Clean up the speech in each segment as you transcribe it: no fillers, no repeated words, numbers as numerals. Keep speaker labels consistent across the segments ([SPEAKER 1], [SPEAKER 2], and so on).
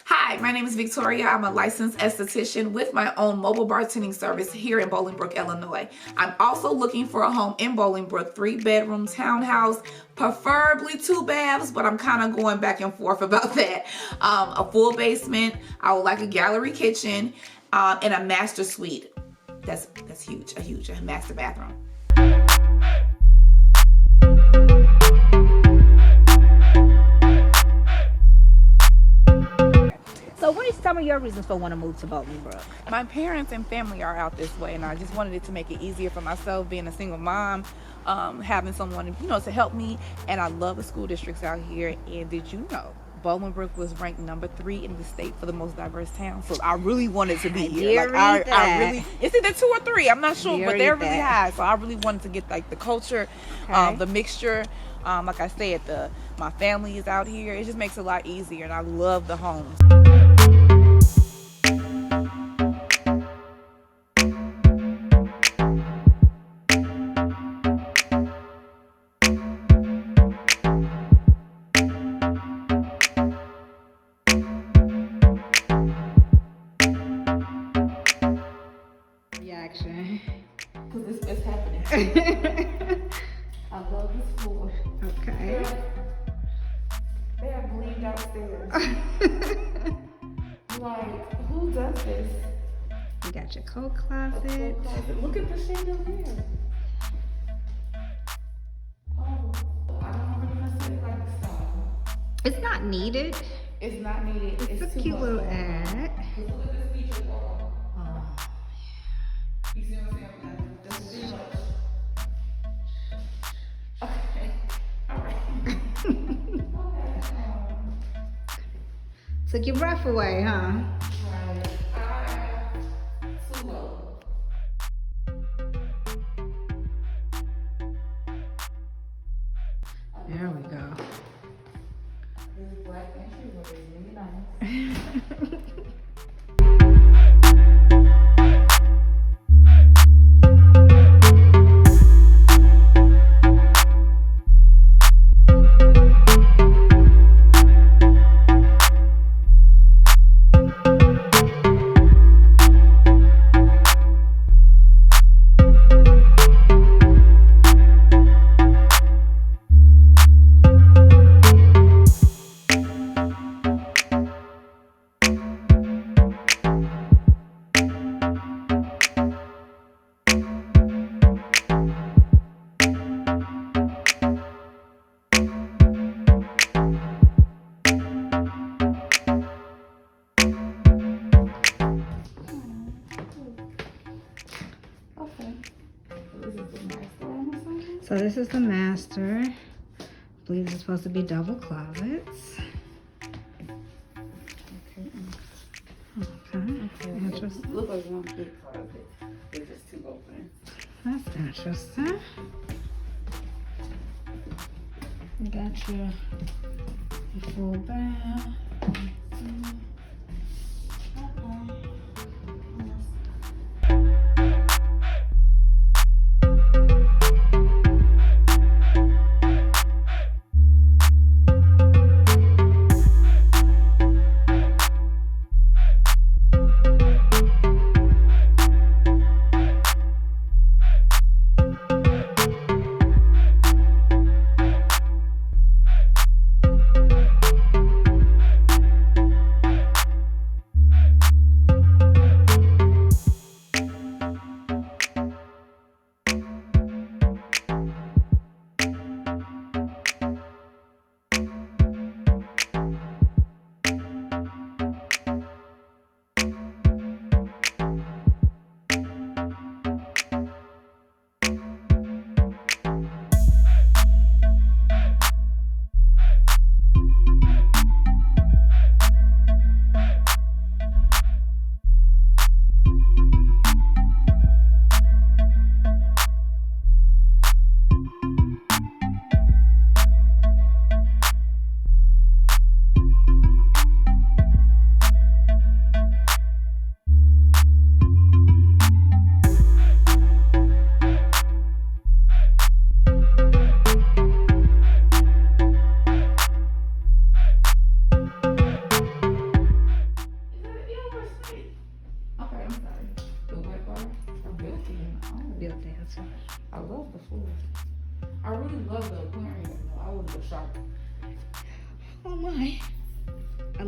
[SPEAKER 1] Hi, my name is Victoria. I'm a licensed esthetician with my own mobile bartending service here in Bolingbrook, Illinois. I'm also looking for a home in Bolingbrook, 3-bedroom townhouse, preferably 2 baths, but I'm kind of going back and forth about that. A full basement. I would like a gallery kitchen and a master suite. That's huge, a master bathroom.
[SPEAKER 2] So what is some of your reasons for wanting to move to Bolingbrook?
[SPEAKER 1] My parents and family are out this way, and I just wanted it to make it easier for myself, being a single mom, having someone, to help me. And I love the school districts out here. And did you know Bolingbrook was ranked number 3 in the state for the most diverse town? So I really wanted to be here. I really, it's either 2 or 3. I'm not sure, but they're really high. So I really wanted to get the culture, the mixture. Like I said, my family is out here. It just makes it a lot easier, and I love the homes.
[SPEAKER 2] Reaction.
[SPEAKER 1] Because this is happening. I love this floor.
[SPEAKER 2] Okay.
[SPEAKER 1] They have bleed downstairs. Like, who does this?
[SPEAKER 2] You got your coat closet.
[SPEAKER 1] Look at the shade of hair. Oh, I don't really necessarily like the style.
[SPEAKER 2] It's not needed.
[SPEAKER 1] It's not needed.
[SPEAKER 2] It's a cute little ad.
[SPEAKER 1] Look at this feature wall. Oh, yeah. You see what I'm saying? This is too much. Okay. All right.
[SPEAKER 2] Took your breath away, huh?
[SPEAKER 1] Too low.
[SPEAKER 2] There we go.
[SPEAKER 1] This black entry was really nice.
[SPEAKER 2] So this is the master. I believe it's supposed to be double closets. Okay. Interesting.
[SPEAKER 1] Look like one big closet. It's just 2 open.
[SPEAKER 2] That's interesting. You got your full bath.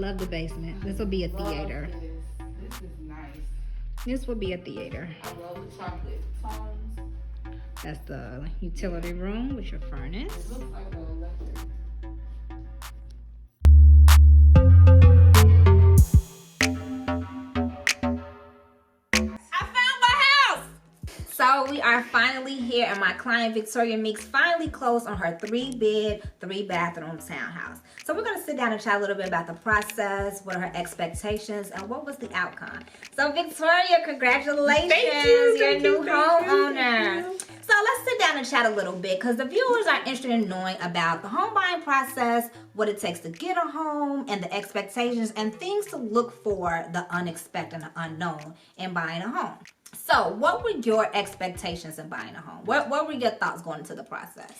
[SPEAKER 2] love the basement. This will be a theater.
[SPEAKER 1] This is nice.
[SPEAKER 2] This will be a theater.
[SPEAKER 1] I love the chocolate tones.
[SPEAKER 2] That's the utility room with your furnace.
[SPEAKER 1] It looks like an electric.
[SPEAKER 2] So we are finally here, and my client Victoria Meeks finally closed on her 3-bed, 3-bathroom townhouse. So we're gonna sit down and chat a little bit about the process, what are her expectations, and what was the outcome. So Victoria, congratulations!
[SPEAKER 1] Thank you.
[SPEAKER 2] You're a new homeowner.
[SPEAKER 1] Thank you.
[SPEAKER 2] So let's sit down and chat a little bit, because the viewers are interested in knowing about the home buying process, what it takes to get a home, and the expectations and things to look for, the unexpected and the unknown in buying a home. So what were your expectations in buying a home? What were your thoughts going into the process?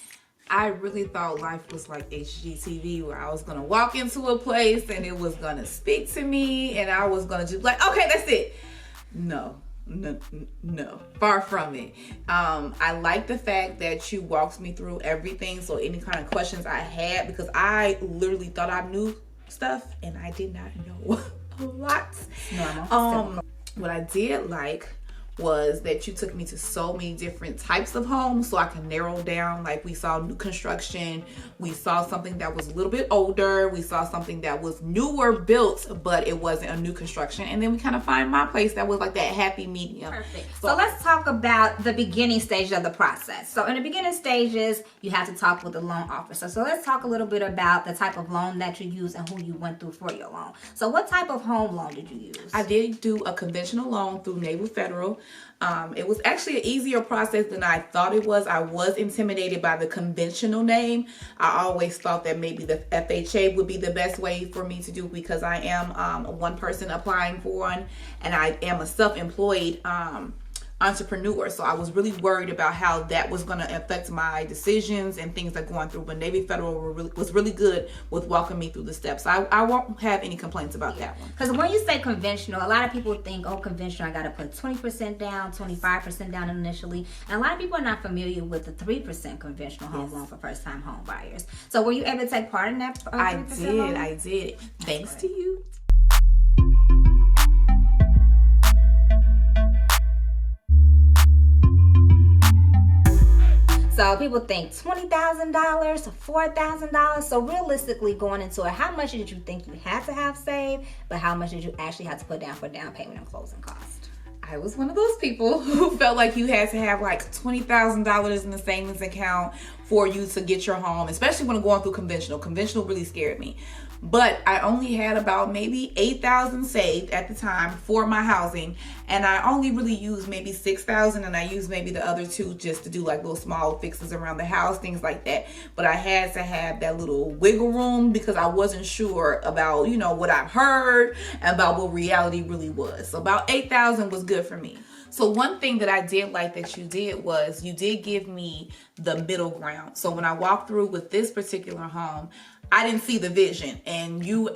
[SPEAKER 1] I really thought life was like HGTV, where I was gonna walk into a place and it was gonna speak to me and I was gonna just like, okay, that's it. No, far from it. I like the fact that you walked me through everything. So any kind of questions I had, because I literally thought I knew stuff and I did not know a lot.
[SPEAKER 2] Normal.
[SPEAKER 1] What I did like was that you took me to so many different types of homes so I can narrow down. Like, we saw new construction, we saw something that was a little bit older, we saw something that was newer built but it wasn't a new construction, and then we kind of find my place that was like that happy medium.
[SPEAKER 2] Perfect. So let's talk about the beginning stages of the process. So in the beginning stages, you have to talk with the loan officer. So let's talk a little bit about the type of loan that you use and who you went through for your loan. So what type of home loan did you use?
[SPEAKER 1] I did do a conventional loan through Naval Federal. It was actually an easier process than I thought it was. I was intimidated by the conventional name. I always thought that maybe the FHA would be the best way for me to do, because I am one person applying for one, and I am a self-employed entrepreneur. So I was really worried about how that was going to affect my decisions and things like going through. But Navy Federal was really good with walking me through the steps. I won't have any complaints about that one.
[SPEAKER 2] Because when you say conventional, a lot of people think, oh, conventional, I got to put 20% down, 25% down initially. And a lot of people are not familiar with the 3% conventional home loan for first-time home buyers. So were you able to take part in that 3% loan?
[SPEAKER 1] I did. Thanks to you.
[SPEAKER 2] So people think $20,000, $4,000. So realistically, going into it, how much did you think you had to have saved, but how much did you actually have to put down for down payment and closing cost?
[SPEAKER 1] I was one of those people who felt like you had to have like $20,000 in the savings account for you to get your home, especially when going through conventional. Conventional really scared me. But I only had about maybe $8,000 saved at the time for my housing, and I only really used maybe $6,000, and I used maybe the other $2 just to do like little small fixes around the house, things like that. But I had to have that little wiggle room because I wasn't sure about, what I've heard and about what reality really was. So about $8,000 was good for me. So one thing that I did like that you did was you did give me the middle ground. So when I walked through with this particular home, I didn't see the vision, and you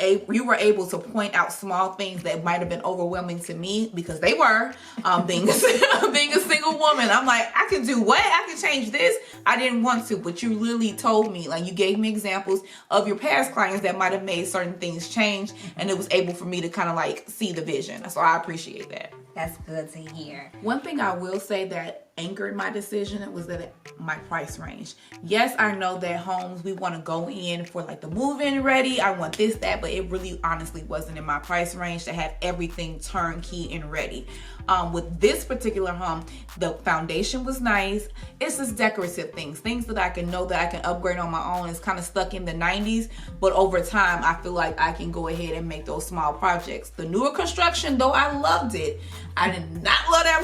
[SPEAKER 1] were able to point out small things that might have been overwhelming to me, because they were. Being a single woman, I'm like, I can do what? I can change this. I didn't want to, but you really told me, like, you gave me examples of your past clients that might have made certain things change, and it was able for me to kind of like see the vision. So I appreciate that.
[SPEAKER 2] That's good to hear.
[SPEAKER 1] One thing I will say that anchored my decision was that my price range. Yes, I know that homes, we want to go in for like the move-in ready. I want this, that, but it really honestly wasn't in my price range to have everything turnkey and ready. With this particular home, the foundation was nice. It's just decorative things that I can know that I can upgrade on my own. It's kind of stuck in the 90s, but over time, I feel like I can go ahead and make those small projects. The newer construction, though, I loved it. I did not love that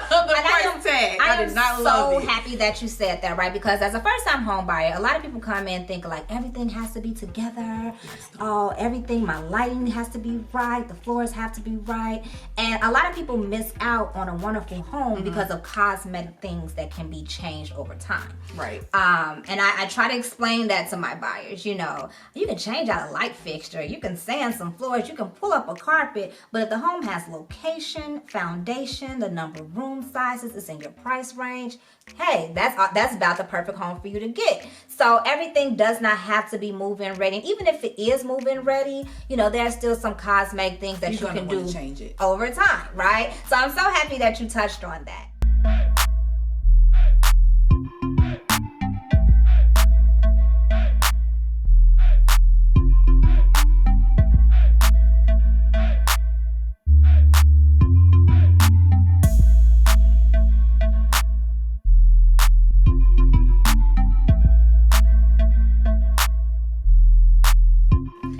[SPEAKER 1] the price tag. I did not love it.
[SPEAKER 2] I'm so happy that you said that, right? Because as a first-time home buyer, a lot of people come in thinking like everything has to be together. Oh, everything, my lighting has to be right. The floors have to be right. And a lot of people miss out on a wonderful home because of cosmetic things that can be changed over time.
[SPEAKER 1] Right.
[SPEAKER 2] And I try to explain that to my buyers. You can change out a light fixture. You can sand some floors. You can pull up a carpet. But if the home has location, foundation, the number of room sizes, it's in within your price range, hey, that's about the perfect home for you to get. So everything does not have to be move-in ready. And even if it is move-in ready, there's still some cosmetic things that you can do
[SPEAKER 1] change it
[SPEAKER 2] over time, right? So I'm so happy that you touched on that.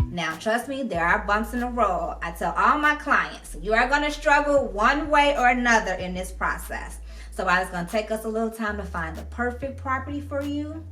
[SPEAKER 2] Now, trust me, there are bumps in the road. I tell all my clients, you are going to struggle one way or another in this process. So it's going to take us a little time to find the perfect property for you.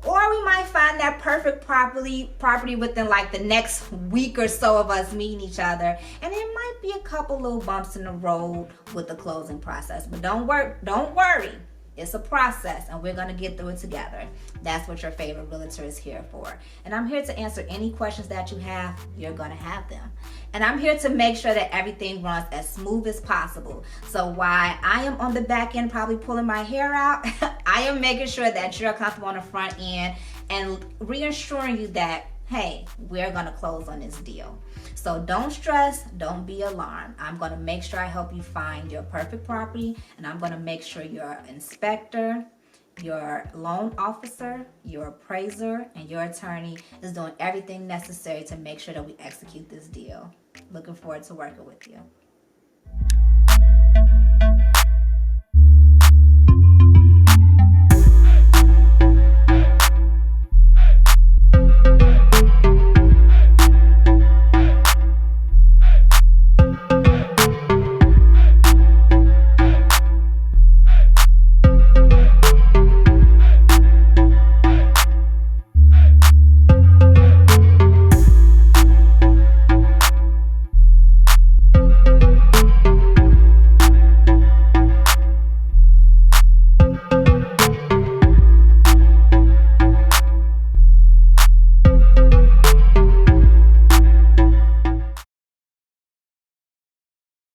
[SPEAKER 2] Or we might find that perfect property within like the next week or so of us meeting each other. And it might be a couple little bumps in the road with the closing process. But don't worry. It's a process, and we're going to get through it together. That's what your favorite realtor is here for. And I'm here to answer any questions that you have. You're going to have them. And I'm here to make sure that everything runs as smooth as possible. So while I am on the back end probably pulling my hair out, I am making sure that you're comfortable on the front end and reassuring you that, hey, we're going to close on this deal. So don't stress, don't be alarmed. I'm going to make sure I help you find your perfect property, and I'm going to make sure your inspector, your loan officer, your appraiser, and your attorney is doing everything necessary to make sure that we execute this deal. Looking forward to working with you.